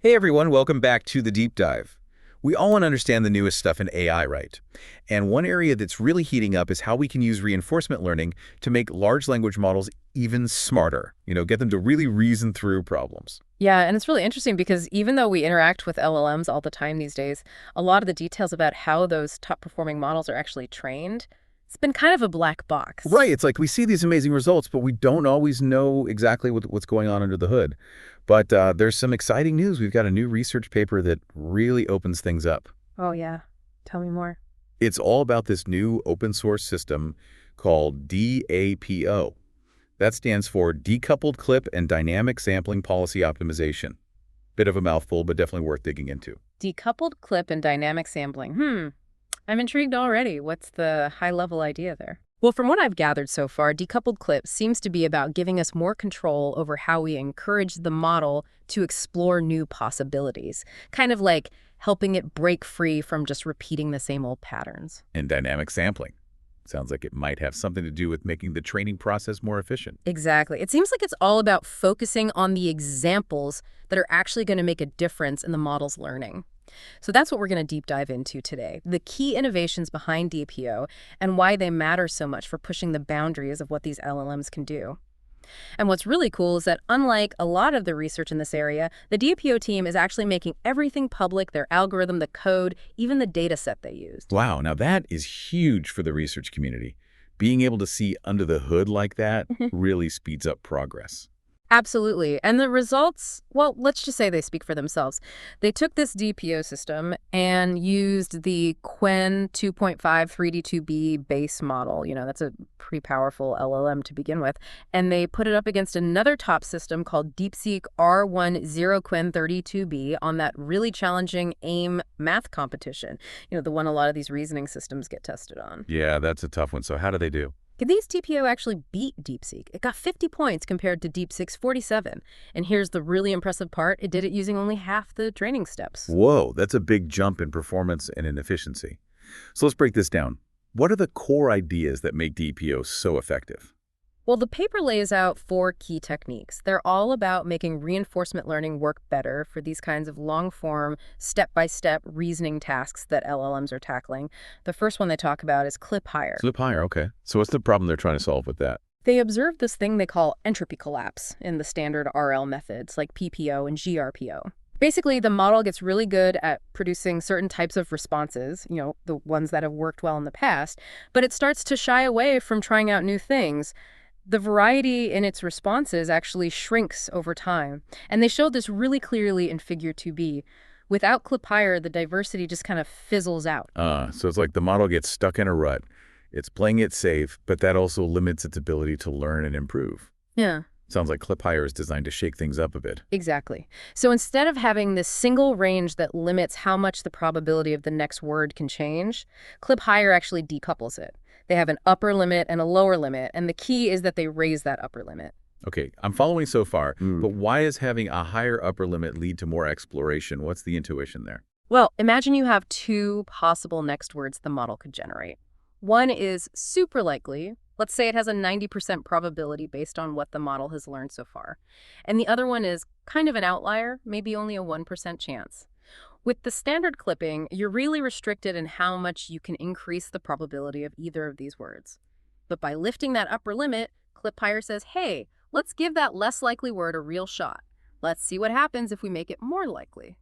Hey everyone, welcome back to the Deep Dive. We all want to understand the newest stuff in AI, right? And one area that's really heating up is how we can use reinforcement learning to make large language models even smarter, get them to really reason through problems. Yeah, and it's really interesting because even though we interact with LLMs all the time these days, a lot of the details about how those top performing models are actually trained, it's been kind of a black box. Right, it's like we see these amazing results, but we don't always know exactly what's going on under the hood. But there's some exciting news. We've got a new research paper that really opens things up. Oh, yeah. Tell me more. It's all about this new open source system called DAPO. That stands for Decoupled Clip and Dynamic Sampling Policy Optimization. Bit of a mouthful, but definitely worth digging into. Decoupled clip and dynamic sampling. I'm intrigued already. What's the high-level idea there? Well, from what I've gathered so far, decoupled clip seems to be about giving us more control over how we encourage the model to explore new possibilities, kind of like helping it break free from just repeating the same old patterns. And dynamic sampling. Sounds like it might have something to do with making the training process more efficient. Exactly. It seems like it's all about focusing on the examples that are actually going to make a difference in the model's learning. So that's what we're going to deep dive into today, the key innovations behind DPO and why they matter so much for pushing the boundaries of what these LLMs can do. And what's really cool is that unlike a lot of the research in this area, the DPO team is actually making everything public, their algorithm, the code, even the data set they used. Wow, now that is huge for the research community. Being able to see under the hood like that really speeds up progress. Absolutely. And the results, well, let's just say they speak for themselves. They took this DPO system and used the Quen 2.5 3D2B base model. That's a pretty powerful LLM to begin with. And they put it up against another top system called DeepSeek R10 Quen 32B on that really challenging AIM math competition. The one a lot of these reasoning systems get tested on. Yeah, that's a tough one. So how do they do? These DPO actually beat DeepSeek. It got 50 points compared to DeepSeek's 47. And here's the really impressive part. It did it using only half the training steps. Whoa, that's a big jump in performance and in efficiency. So let's break this down. What are the core ideas that make DPO so effective? Well, the paper lays out 4 key techniques. They're all about making reinforcement learning work better for these kinds of long-form, step-by-step reasoning tasks that LLMs are tackling. The first one they talk about is clip higher. Clip higher, okay. So what's the problem they're trying to solve with that? They observed this thing they call entropy collapse in the standard RL methods like PPO and GRPO. Basically, the model gets really good at producing certain types of responses, the ones that have worked well in the past, but it starts to shy away from trying out new things. The variety in its responses actually shrinks over time. And they showed this really clearly in Figure 2b. Without clip higher, the diversity just kind of fizzles out. So it's like the model gets stuck in a rut. It's playing it safe, but that also limits its ability to learn and improve. Yeah. Sounds like clip higher is designed to shake things up a bit. Exactly. So instead of having this single range that limits how much the probability of the next word can change, clip higher actually decouples it. They have an upper limit and a lower limit, and the key is that they raise that upper limit. Okay, I'm following so far, but why is having a higher upper limit lead to more exploration? What's the intuition there? Well, imagine you have 2 possible next words the model could generate. One is super likely. Let's say it has a 90% probability based on what the model has learned so far. And the other one is kind of an outlier, maybe only a 1% chance. With the standard clipping, you're really restricted in how much you can increase the probability of either of these words. But by lifting that upper limit, clip higher says, hey, let's give that less likely word a real shot. Let's see what happens if we make it more likely.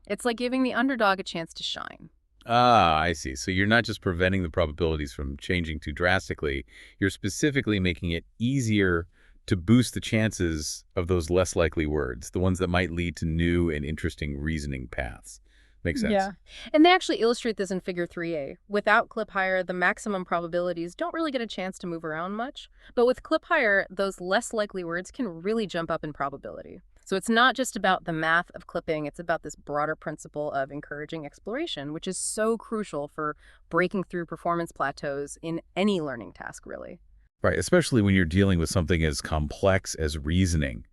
It's like giving the underdog a chance to shine. Ah, I see. So you're not just preventing the probabilities from changing too drastically, you're specifically making it easier to boost the chances of those less likely words, the ones that might lead to new and interesting reasoning paths. Makes sense. Yeah. And they actually illustrate this in Figure 3a. Without clip higher, the maximum probabilities don't really get a chance to move around much. But with clip higher, those less likely words can really jump up in probability. So it's not just about the math of clipping, it's about this broader principle of encouraging exploration, which is so crucial for breaking through performance plateaus in any learning task, really. Right, especially when you're dealing with something as complex as reasoning.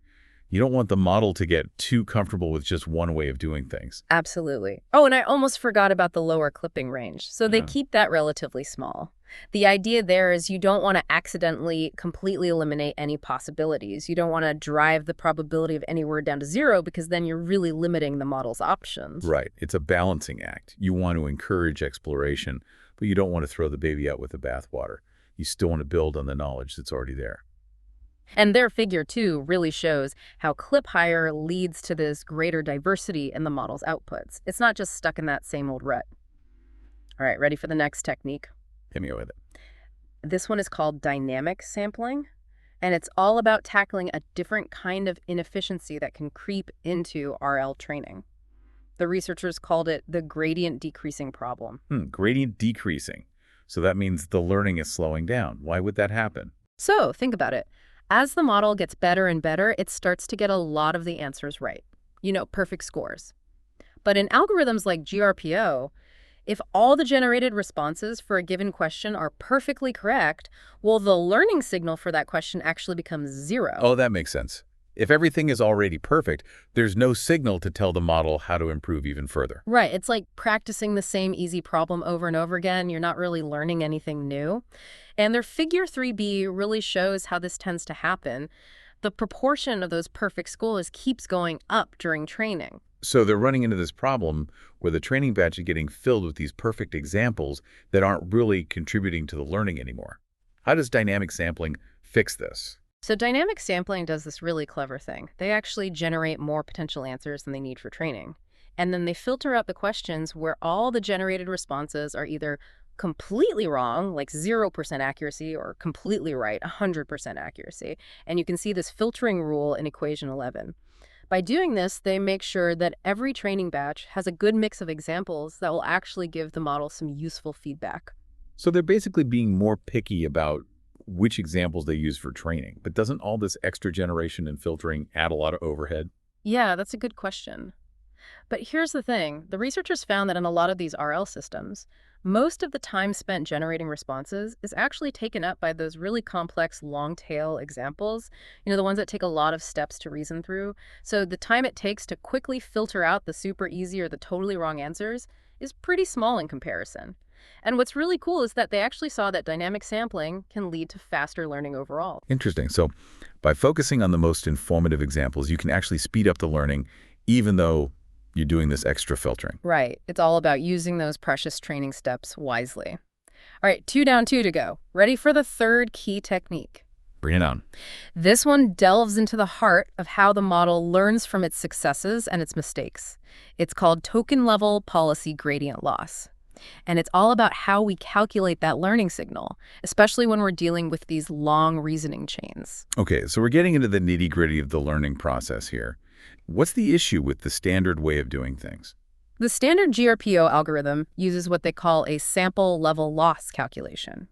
You don't want the model to get too comfortable with just one way of doing things. Absolutely. Oh, and I almost forgot about the lower clipping range. So they keep that relatively small. The idea there is you don't want to accidentally completely eliminate any possibilities. You don't want to drive the probability of any word down to zero because then you're really limiting the model's options. Right. It's a balancing act. You want to encourage exploration, but you don't want to throw the baby out with the bathwater. You still want to build on the knowledge that's already there. And their figure, too, really shows how clip higher leads to this greater diversity in the model's outputs. It's not just stuck in that same old rut. All right, ready for the next technique? Hit me with it. This one is called dynamic sampling, and it's all about tackling a different kind of inefficiency that can creep into RL training. The researchers called it the gradient decreasing problem. Gradient decreasing. So that means the learning is slowing down. Why would that happen? So think about it. As the model gets better and better, it starts to get a lot of the answers right. Perfect scores. But in algorithms like GRPO, if all the generated responses for a given question are perfectly correct, well, the learning signal for that question actually becomes zero. Oh, that makes sense. If everything is already perfect, there's no signal to tell the model how to improve even further. Right. It's like practicing the same easy problem over and over again. You're not really learning anything new. And their figure 3b really shows how this tends to happen. The proportion of those perfect scores keeps going up during training. So they're running into this problem where the training batch is getting filled with these perfect examples that aren't really contributing to the learning anymore. How does dynamic sampling fix this? So dynamic sampling does this really clever thing. They actually generate more potential answers than they need for training. And then they filter out the questions where all the generated responses are either completely wrong, like 0% accuracy, or completely right, 100% accuracy. And you can see this filtering rule in equation 11. By doing this, they make sure that every training batch has a good mix of examples that will actually give the model some useful feedback. So they're basically being more picky about which examples they use for training. But doesn't all this extra generation and filtering add a lot of overhead? Yeah, that's a good question. But here's the thing. The researchers found that in a lot of these RL systems, most of the time spent generating responses is actually taken up by those really complex long-tail examples, the ones that take a lot of steps to reason through. So the time it takes to quickly filter out the super easy or the totally wrong answers is pretty small in comparison. And what's really cool is that they actually saw that dynamic sampling can lead to faster learning overall. Interesting. So by focusing on the most informative examples, you can actually speed up the learning, even though you're doing this extra filtering. Right. It's all about using those precious training steps wisely. All right, 2 down, 2 to go. Ready for the third key technique? Bring it on. This one delves into the heart of how the model learns from its successes and its mistakes. It's called token-level policy gradient loss. And it's all about how we calculate that learning signal, especially when we're dealing with these long reasoning chains. Okay, so we're getting into the nitty-gritty of the learning process here. What's the issue with the standard way of doing things? The standard GRPO algorithm uses what they call a sample level loss calculation.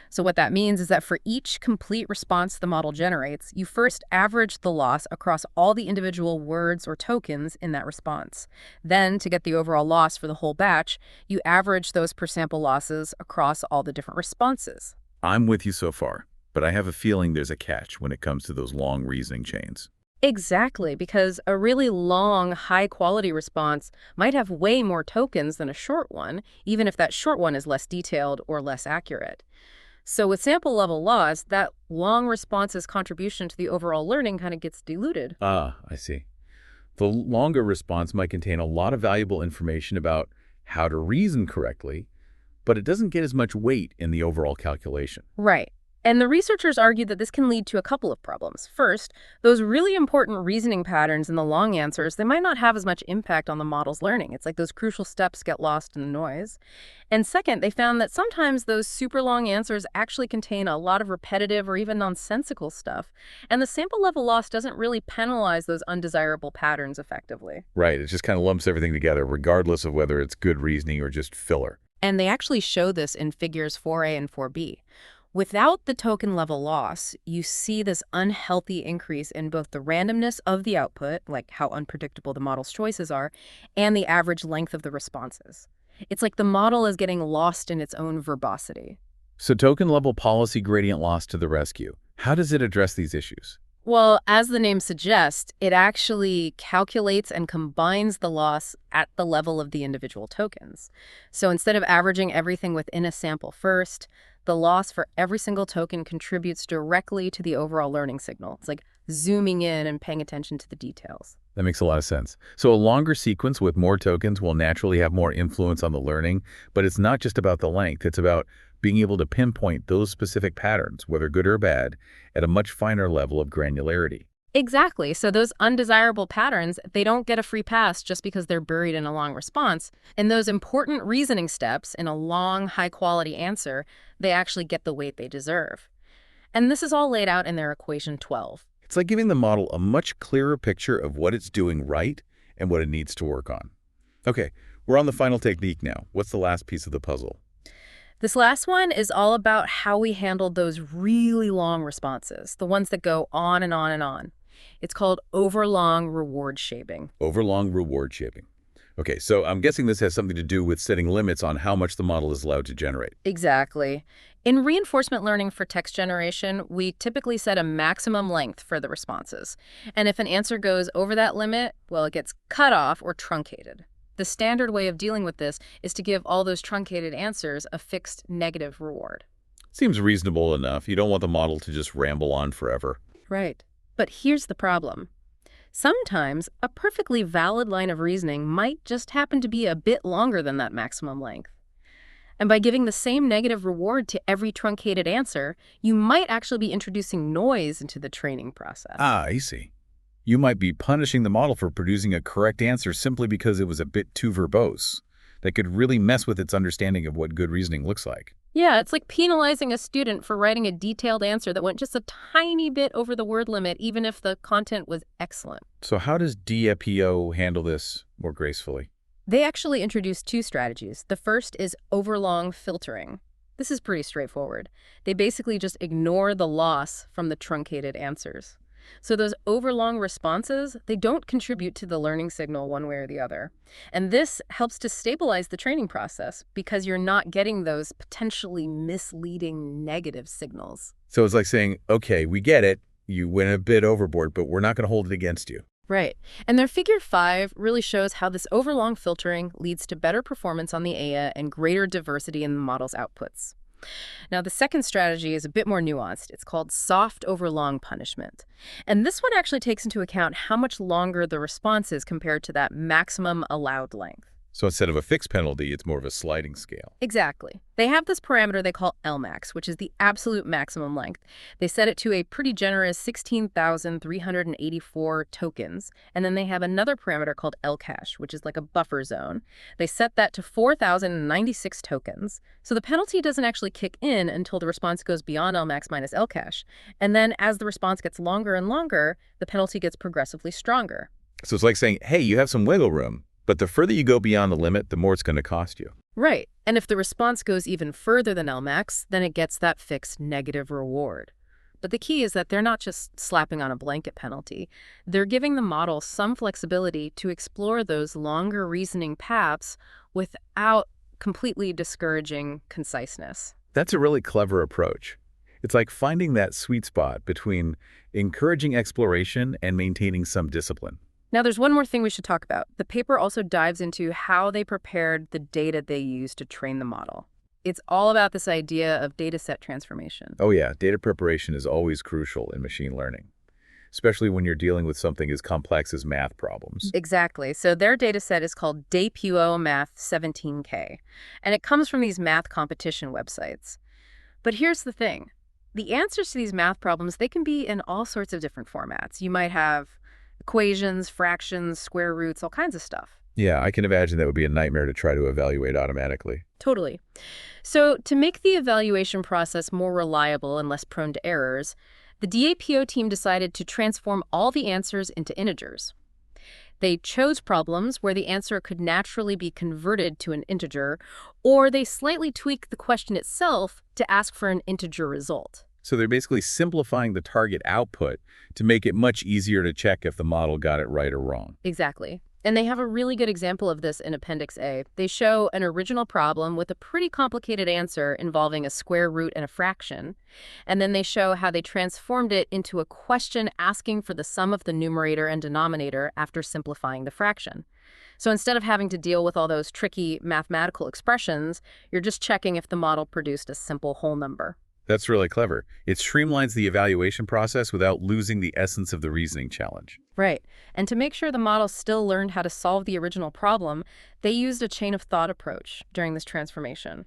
So what that means is that for each complete response the model generates, you first average the loss across all the individual words or tokens in that response. Then, to get the overall loss for the whole batch, you average those per sample losses across all the different responses. I'm with you so far, but I have a feeling there's a catch when it comes to those long reasoning chains. Exactly, because a really long, high-quality response might have way more tokens than a short one, even if that short one is less detailed or less accurate. So with sample level loss, that long response's contribution to the overall learning kind of gets diluted. Ah, I see. The longer response might contain a lot of valuable information about how to reason correctly, but it doesn't get as much weight in the overall calculation. Right. And the researchers argued that this can lead to a couple of problems. First, those really important reasoning patterns in the long answers, they might not have as much impact on the model's learning. It's like those crucial steps get lost in the noise. And second, they found that sometimes those super long answers actually contain a lot of repetitive or even nonsensical stuff. And the sample level loss doesn't really penalize those undesirable patterns effectively. Right, it just kind of lumps everything together, regardless of whether it's good reasoning or just filler. And they actually show this in figures 4a and 4b. Without the token level loss, you see this unhealthy increase in both the randomness of the output, like how unpredictable the model's choices are, and the average length of the responses. It's like the model is getting lost in its own verbosity. So token-level policy gradient loss to the rescue. How does it address these issues? Well, as the name suggests, it actually calculates and combines the loss at the level of the individual tokens. So instead of averaging everything within a sample first, The loss for every single token contributes directly to the overall learning signal. It's like zooming in and paying attention to the details. That makes a lot of sense. So a longer sequence with more tokens will naturally have more influence on the learning, but it's not just about the length. It's about being able to pinpoint those specific patterns, whether good or bad, at a much finer level of granularity. Exactly. So those undesirable patterns, they don't get a free pass just because they're buried in a long response. And those important reasoning steps in a long, high-quality answer, they actually get the weight they deserve. And this is all laid out in their equation 12. It's like giving the model a much clearer picture of what it's doing right and what it needs to work on. Okay, we're on the final technique now. What's the last piece of the puzzle? This last one is all about how we handle those really long responses, the ones that go on and on and on. It's called overlong reward shaping. Overlong reward shaping. Okay, so I'm guessing this has something to do with setting limits on how much the model is allowed to generate. Exactly. In reinforcement learning for text generation, we typically set a maximum length for the responses. And if an answer goes over that limit, well, it gets cut off or truncated. The standard way of dealing with this is to give all those truncated answers a fixed negative reward. Seems reasonable enough. You don't want the model to just ramble on forever. Right. But here's the problem. Sometimes a perfectly valid line of reasoning might just happen to be a bit longer than that maximum length. And by giving the same negative reward to every truncated answer, you might actually be introducing noise into the training process. Ah, I see. You might be punishing the model for producing a correct answer simply because it was a bit too verbose. That could really mess with its understanding of what good reasoning looks like. Yeah, it's like penalizing a student for writing a detailed answer that went just a tiny bit over the word limit, even if the content was excellent. So how does DAPO handle this more gracefully? They actually introduced two strategies. The first is overlong filtering. This is pretty straightforward. They basically just ignore the loss from the truncated answers. So those overlong responses, they don't contribute to the learning signal one way or the other. And this helps to stabilize the training process because you're not getting those potentially misleading negative signals. So it's like saying, okay, we get it. You went a bit overboard, but we're not going to hold it against you. Right. And their figure 5 really shows how this overlong filtering leads to better performance on the AI and greater diversity in the model's outputs. Now, the second strategy is a bit more nuanced. It's called soft overlong punishment. And this one actually takes into account how much longer the response is compared to that maximum allowed length. So instead of a fixed penalty, it's more of a sliding scale. Exactly. They have this parameter they call Lmax, which is the absolute maximum length. They set it to a pretty generous 16,384 tokens. And then they have another parameter called Lcache, which is like a buffer zone. They set that to 4,096 tokens. So the penalty doesn't actually kick in until the response goes beyond Lmax minus Lcache. And then as the response gets longer and longer, the penalty gets progressively stronger. So it's like saying, hey, you have some wiggle room. But the further you go beyond the limit, the more it's going to cost you. Right. And if the response goes even further than Lmax, then it gets that fixed negative reward. But the key is that they're not just slapping on a blanket penalty. They're giving the model some flexibility to explore those longer reasoning paths without completely discouraging conciseness. That's a really clever approach. It's like finding that sweet spot between encouraging exploration and maintaining some discipline. Now, there's one more thing we should talk about. The paper also dives into how they prepared the data they used to train the model. It's all about this idea of dataset transformation. Oh yeah, data preparation is always crucial in machine learning, especially when you're dealing with something as complex as math problems. Exactly. So their dataset is called DAPO Math 17K, and it comes from these math competition websites. But here's the thing. The answers to these math problems, they can be in all sorts of different formats. You might have equations, fractions, square roots, all kinds of stuff. Yeah, I can imagine that would be a nightmare to try to evaluate automatically. Totally. So to make the evaluation process more reliable and less prone to errors, the DAPO team decided to transform all the answers into integers. They chose problems where the answer could naturally be converted to an integer, or they slightly tweaked the question itself to ask for an integer result. So they're basically simplifying the target output to make it much easier to check if the model got it right or wrong. Exactly. And they have a really good example of this in Appendix A. They show an original problem with a pretty complicated answer involving a square root and a fraction. And then they show how they transformed it into a question asking for the sum of the numerator and denominator after simplifying the fraction. So instead of having to deal with all those tricky mathematical expressions, you're just checking if the model produced a simple whole number. That's really clever. It streamlines the evaluation process without losing the essence of the reasoning challenge. Right. And to make sure the model still learned how to solve the original problem, they used a chain of thought approach during this transformation.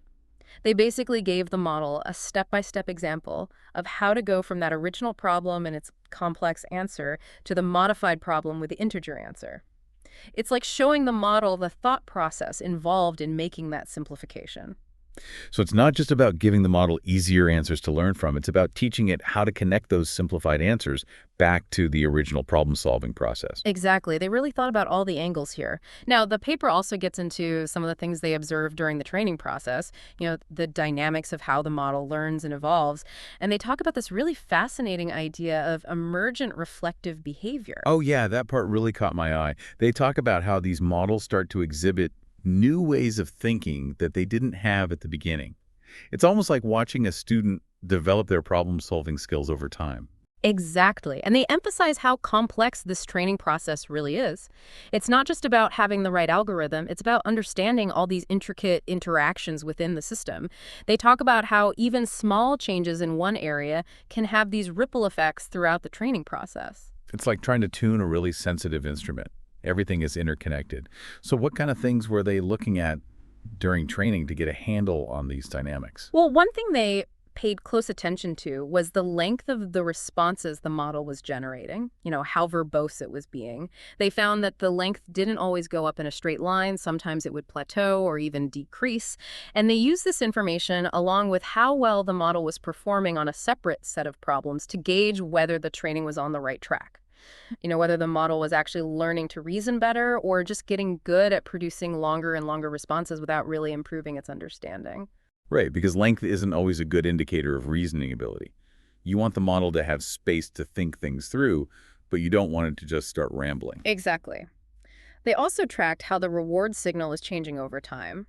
They basically gave the model a step-by-step example of how to go from that original problem and its complex answer to the modified problem with the integer answer. It's like showing the model the thought process involved in making that simplification. So it's not just about giving the model easier answers to learn from. It's about teaching it how to connect those simplified answers back to the original problem-solving process. Exactly. They really thought about all the angles here. Now, the paper also gets into some of the things they observed during the training process, the dynamics of how the model learns and evolves. And they talk about this really fascinating idea of emergent reflective behavior. Oh yeah, that part really caught my eye. They talk about how these models start to exhibit new ways of thinking that they didn't have at the beginning. It's almost like watching a student develop their problem-solving skills over time. Exactly. And they emphasize how complex this training process really is. It's not just about having the right algorithm, it's about understanding all these intricate interactions within the system. They talk about how even small changes in one area can have these ripple effects throughout the training process. It's like trying to tune a really sensitive instrument. Everything is interconnected. So what kind of things were they looking at during training to get a handle on these dynamics? Well, one thing they paid close attention to was the length of the responses the model was generating, how verbose it was being. They found that the length didn't always go up in a straight line. Sometimes it would plateau or even decrease. And they used this information along with how well the model was performing on a separate set of problems to gauge whether the training was on the right track. Whether the model was actually learning to reason better or just getting good at producing longer and longer responses without really improving its understanding. Right, because length isn't always a good indicator of reasoning ability. You want the model to have space to think things through, but you don't want it to just start rambling. Exactly. They also tracked how the reward signal was changing over time,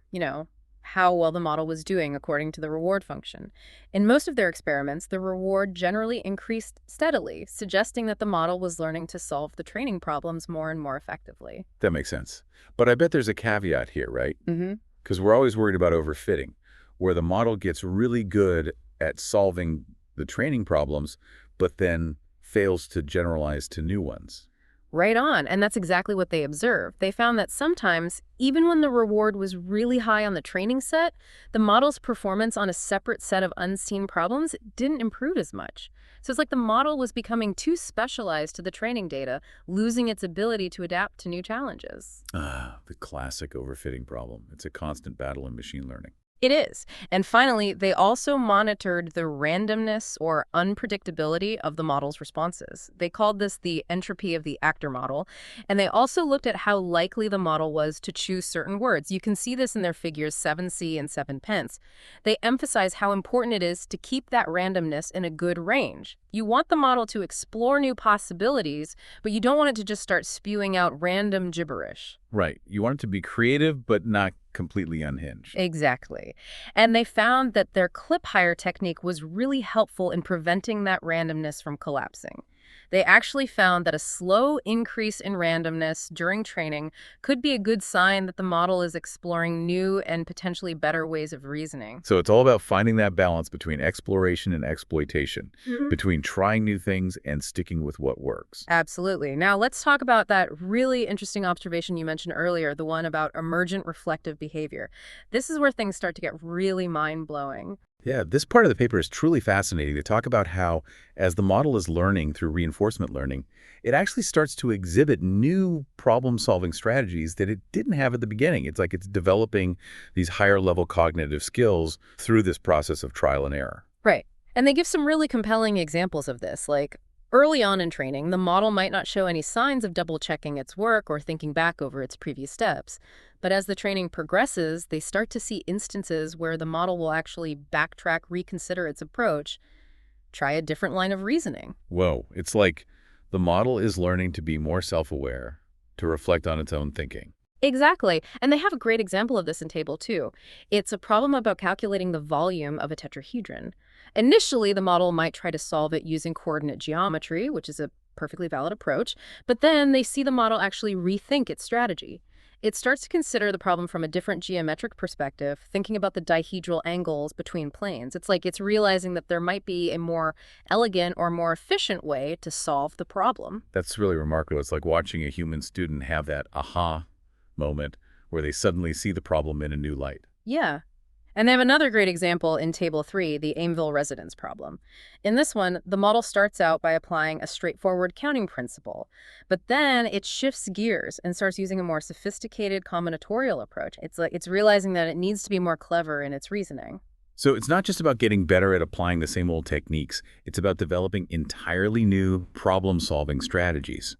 how well the model was doing according to the reward function. In most of their experiments, the reward generally increased steadily, suggesting that the model was learning to solve the training problems more and more effectively. That makes sense. But I bet there's a caveat here, right? Mm-hmm. Because we're always worried about overfitting, where the model gets really good at solving the training problems, but then fails to generalize to new ones. Right on. And that's exactly what they observed. They found that sometimes, even when the reward was really high on the training set, the model's performance on a separate set of unseen problems didn't improve as much. So it's like the model was becoming too specialized to the training data, losing its ability to adapt to new challenges. The classic overfitting problem. It's a constant battle in machine learning. It is. And finally, they also monitored the randomness or unpredictability of the model's responses. They called this the entropy of the actor model. And they also looked at how likely the model was to choose certain words. You can see this in their figures 7c and 7 pence. They emphasize how important it is to keep that randomness in a good range. You want the model to explore new possibilities, but you don't want it to just start spewing out random gibberish. Right. You want it to be creative, but not completely unhinged. Exactly. And they found that their clip hire technique was really helpful in preventing that randomness from collapsing. They actually found that a slow increase in randomness during training could be a good sign that the model is exploring new and potentially better ways of reasoning. So it's all about finding that balance between exploration and exploitation, between trying new things and sticking with what works. Absolutely. Now let's talk about that really interesting observation you mentioned earlier, the one about emergent reflective behavior. This is where things start to get really mind-blowing. Yeah, this part of the paper is truly fascinating. They talk about how, as the model is learning through reinforcement learning, it actually starts to exhibit new problem-solving strategies that it didn't have at the beginning. It's like it's developing these higher-level cognitive skills through this process of trial and error. Right. And they give some really compelling examples of this, like early on in training, the model might not show any signs of double-checking its work or thinking back over its previous steps. But as the training progresses, they start to see instances where the model will actually backtrack, reconsider its approach, try a different line of reasoning. Whoa, it's like the model is learning to be more self-aware, to reflect on its own thinking. Exactly. And they have a great example of this in Table 2. It's a problem about calculating the volume of a tetrahedron. Initially, the model might try to solve it using coordinate geometry, which is a perfectly valid approach, but then they see the model actually rethink its strategy. It starts to consider the problem from a different geometric perspective, thinking about the dihedral angles between planes. It's like it's realizing that there might be a more elegant or more efficient way to solve the problem. That's really remarkable. It's like watching a human student have that aha moment where they suddenly see the problem in a new light. Yeah. And they have another great example in Table 3, the Aimville residence problem. In this one, the model starts out by applying a straightforward counting principle, but then it shifts gears and starts using a more sophisticated combinatorial approach. It's like it's realizing that it needs to be more clever in its reasoning. So it's not just about getting better at applying the same old techniques. It's about developing entirely new problem-solving strategies.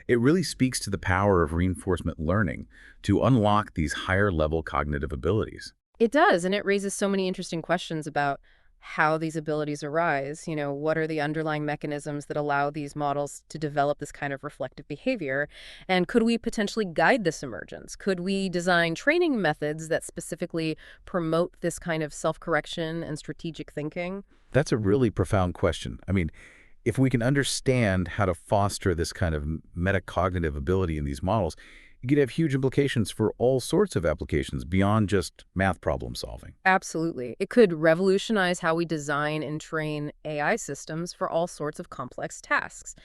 It really speaks to the power of reinforcement learning to unlock these higher-level cognitive abilities. It does, and it raises so many interesting questions about how these abilities arise. What are the underlying mechanisms that allow these models to develop this kind of reflective behavior? And could we potentially guide this emergence? Could we design training methods that specifically promote this kind of self-correction and strategic thinking? That's a really profound question. I mean, if we can understand how to foster this kind of metacognitive ability in these models, it could have huge implications for all sorts of applications beyond just math problem solving. Absolutely. It could revolutionize how we design and train AI systems for all sorts of complex tasks.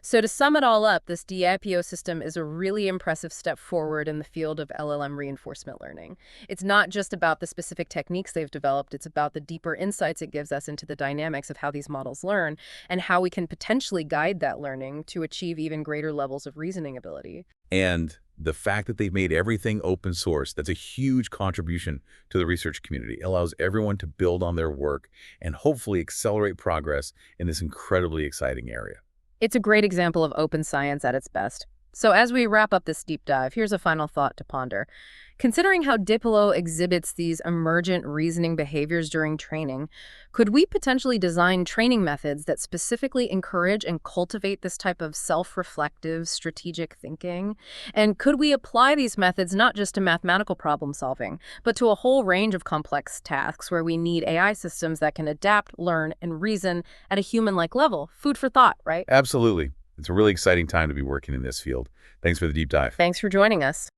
So to sum it all up, this DAPO system is a really impressive step forward in the field of LLM reinforcement learning. It's not just about the specific techniques they've developed, it's about the deeper insights it gives us into the dynamics of how these models learn and how we can potentially guide that learning to achieve even greater levels of reasoning ability. And the fact that they've made everything open source, that's a huge contribution to the research community. It allows everyone to build on their work and hopefully accelerate progress in this incredibly exciting area. It's a great example of open science at its best. So as we wrap up this deep dive, here's a final thought to ponder. Considering how Diplo exhibits these emergent reasoning behaviors during training, could we potentially design training methods that specifically encourage and cultivate this type of self-reflective, strategic thinking? And could we apply these methods not just to mathematical problem solving, but to a whole range of complex tasks where we need AI systems that can adapt, learn, and reason at a human-like level? Food for thought, right? Absolutely. It's a really exciting time to be working in this field. Thanks for the deep dive. Thanks for joining us.